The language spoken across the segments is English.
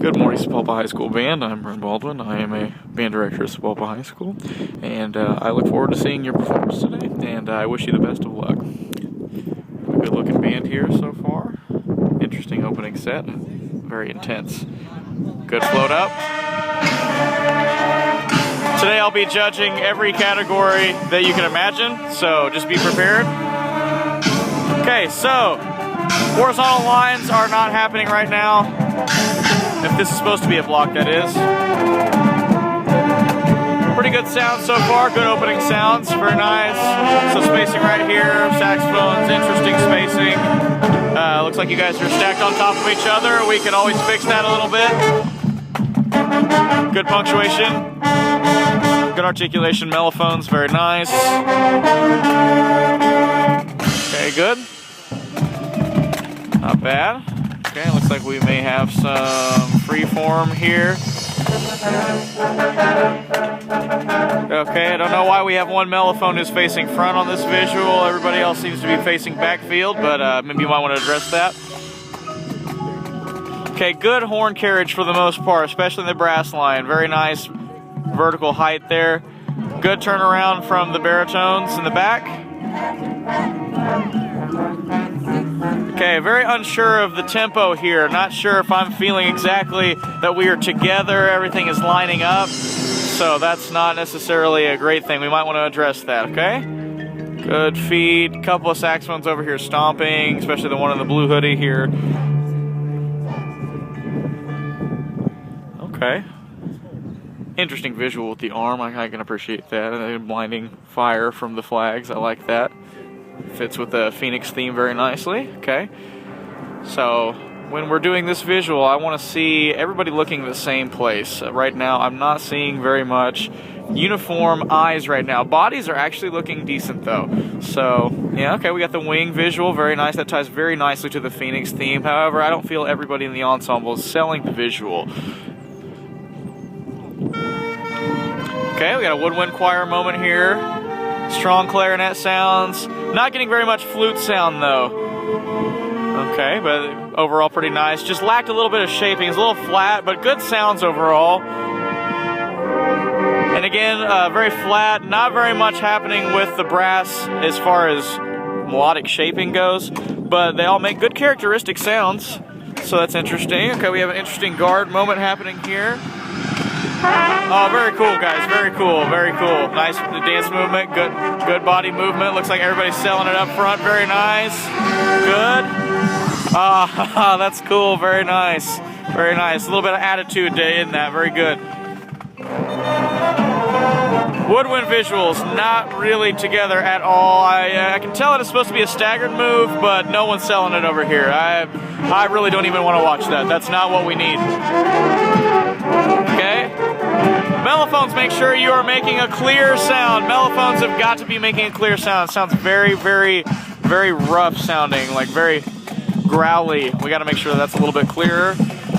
Good morning, Sapulpa High School Band. I'm Baldwin. I am a band director at Sapulpa High School, and I look forward to seeing your performance today, and I wish you the best of luck. Good looking band here so far. Interesting opening set. Very intense. Good float up. Today I'll be judging every category that you can imagine, so just be prepared. Okay, so horizontal lines are not happening right now. If this is supposed to be a block, that is. Pretty good sound so far, good opening sounds, very nice. So spacing right here, saxophones, interesting spacing. Looks like you guys are stacked on top of each other. We can always fix that a little bit. Good punctuation. Good articulation, mellophones, very nice. Okay, good. Not bad. Okay, looks like we may have some free form here. Okay, I don't know why we have one mellophone who's facing front on this visual. Everybody else seems to be facing backfield, but maybe you might want to address that. Okay, good horn carriage for the most part, especially in the brass line. Very nice vertical height there. Good turnaround from the baritones in the back. Okay, very unsure of the tempo here. Not sure if I'm feeling exactly that we are together, everything is lining up. So that's not necessarily a great thing. We might want to address that, okay? Good feed. Couple of saxophones over here stomping, especially the one in the blue hoodie here. Okay. Interesting visual with the arm. I can appreciate that. And blinding fire from the flags. I like that. Fits with the Phoenix theme very nicely. Okay. So when we're doing this visual, I want to see everybody looking the same place. Right now, I'm not seeing very much uniform eyes right now. Bodies are actually looking decent though. So yeah, okay, we got the wing visual, very nice. That ties very nicely to the Phoenix theme. However, I don't feel everybody in the ensemble is selling the visual. Okay, we got a woodwind choir moment here. Strong clarinet sounds. Not getting very much flute sound though. Okay, but overall pretty nice. Just lacked a little bit of shaping. It's a little flat, but good sounds overall. And again, very flat. Not very much happening with the brass as far as melodic shaping goes, but they all make good characteristic sounds. So that's interesting. Okay, we have an interesting guard moment happening here. Oh, very cool, guys. Very cool. Very cool. Nice dance movement. Good body movement. Looks like everybody's selling it up front. Very nice. Good. Ah, that's cool. Very nice. Very nice. A little bit of attitude in that. Very good. Woodwind visuals, not really together at all. I can tell it is supposed to be a staggered move, but no one's selling it over here. I really don't even want to watch that. That's not what we need. Okay? Mellophones, make sure you are making a clear sound. Mellophones have got to be making a clear sound. It sounds very, very, very rough sounding, like very growly. We got to make sure that's a little bit clearer.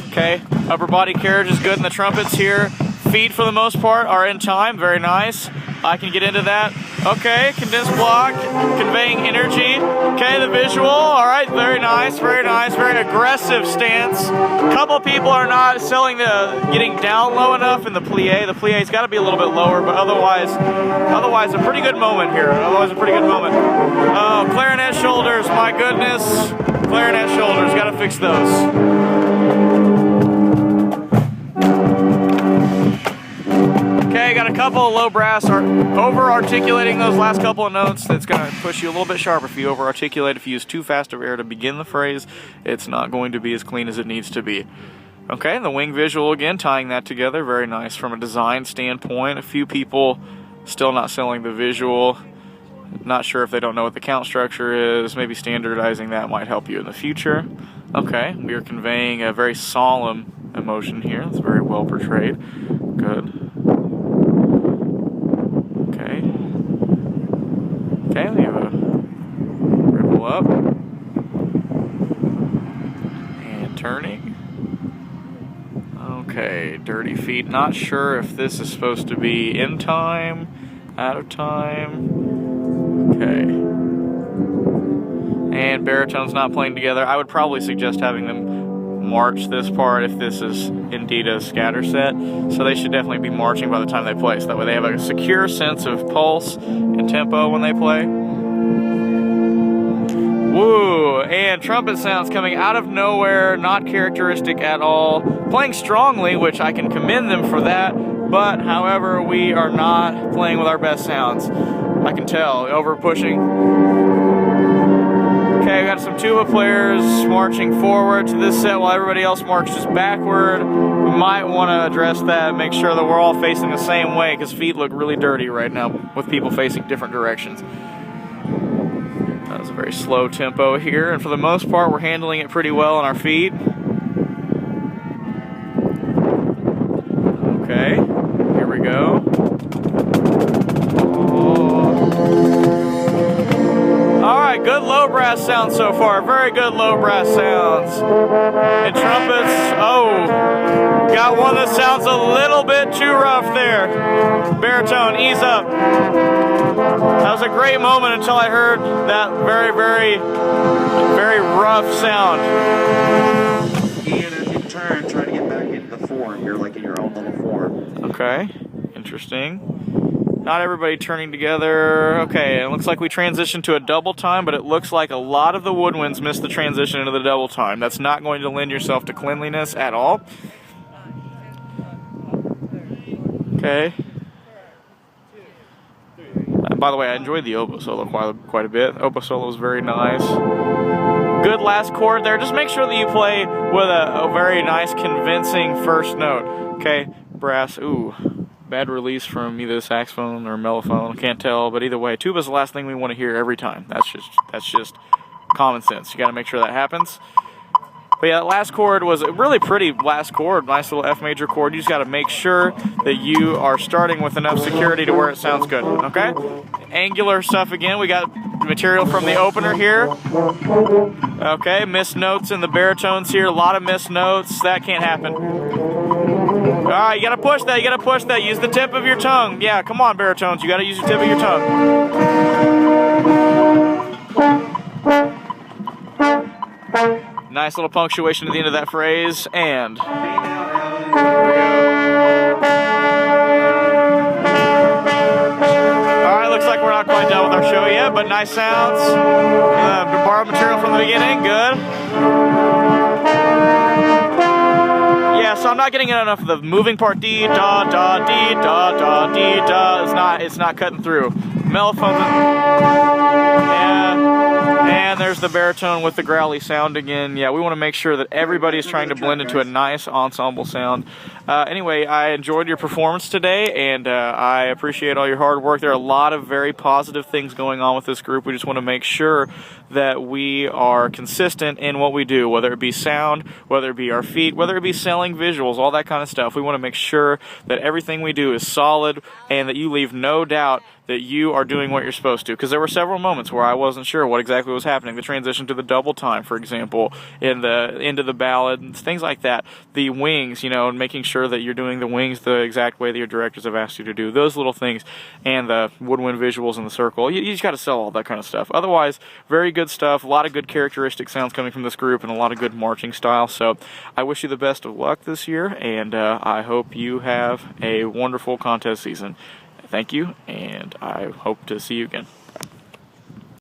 Okay? Upper body carriage is good in the trumpets here. Feet, for the most part, are in time. Very nice. I can get into that. Okay, condensed block, conveying energy. Okay, the visual. All right, very nice, very nice. Very aggressive stance. A couple of people are not selling getting down low enough in the plie. The plie's got to be a little bit lower, but otherwise, a pretty good moment here. Otherwise, a pretty good moment. Oh, clarinet shoulders, my goodness. Clarinet shoulders, got to fix those. Okay, got a couple of low brass over-articulating those last couple of notes. That's going to push you a little bit sharp if you over-articulate. If you use too fast of air to begin the phrase, it's not going to be as clean as it needs to be. Okay, the wing visual again, tying that together. Very nice from a design standpoint. A few people still not selling the visual. Not sure if they don't know what the count structure is. Maybe standardizing that might help you in the future. Okay, we are conveying a very solemn emotion here. It's very well portrayed. Good. Okay, we have a ripple up and turning. Okay, dirty feet. Not sure if this is supposed to be in time, out of time. Okay. And baritones not playing together. I would probably suggest having them march this part if this is indeed a scatter set. So they should definitely be marching by the time they play. So that way they have a secure sense of pulse and tempo when they play. Woo! And trumpet sounds coming out of nowhere, not characteristic at all. Playing strongly, which I can commend them for that, but however, we are not playing with our best sounds. I can tell, over pushing. Okay, we got some tuba players marching forward to this set while everybody else marches backward. We might want to address that, make sure that we're all facing the same way, because feet look really dirty right now with people facing different directions. That was a very slow tempo here, and for the most part, we're handling it pretty well on our feet. Okay, here we go. Alright, good low brass sounds so far. Very good low brass sounds. And trumpets, oh, got one that sounds a little bit too rough there. Baritone, ease up. That was a great moment until I heard that very, very, very rough sound. Ian, as you turn, try to get back into the form. You're like in your own little form. Okay, interesting. Not everybody turning together. Okay, it looks like we transitioned to a double time, but it looks like a lot of the woodwinds missed the transition into the double time. That's not going to lend yourself to cleanliness at all. Okay. By the way, I enjoyed the oboe solo quite a bit. Oboe solo was very nice. Good last chord there. Just make sure that you play with a very nice, convincing first note. Okay, brass, ooh. Bad release from either the saxophone or mellophone, can't tell, but either way, tuba's the last thing we want to hear every time. That's just common sense. You got to make sure that happens. But yeah, that last chord was a really pretty last chord, nice little F major chord. You just got to make sure that you are starting with enough security to where it sounds good, okay? Angular stuff again, we got material from the opener here. Okay, missed notes in the baritones here, a lot of missed notes, that can't happen. Alright, you gotta push that, use the tip of your tongue. Yeah, come on baritones, you gotta use the tip of your tongue. Nice little punctuation at the end of that phrase, and alright, looks like we're not quite done with our show yet, but nice sounds. Borrowed material from the beginning, good. Yeah, so I'm not getting enough of the moving part. Dee da da dee da da dee da. It's not cutting through. Mellophones. Yeah. And there's the baritone with the growly sound again. Yeah, we want to make sure that everybody is trying to blend into a nice ensemble sound. Anyway, I enjoyed your performance today, and I appreciate all your hard work. There are a lot of very positive things going on with this group. We just want to make sure that we are consistent in what we do, whether it be sound, whether it be our feet, whether it be selling visuals, all that kind of stuff. We want to make sure that everything we do is solid and that you leave no doubt that you are doing what you're supposed to, because there were several moments where I wasn't sure what exactly was happening. The transition to the double time, for example, in the end of the ballad, things like that. The wings, and making sure that you're doing the wings the exact way that your directors have asked you to do. Those little things, and the woodwind visuals in the circle. You just got to sell all that kind of stuff. Otherwise, very good stuff. A lot of good characteristic sounds coming from this group, and a lot of good marching style. So I wish you the best of luck this year, and I hope you have a wonderful contest season. Thank you, and I hope to see you again.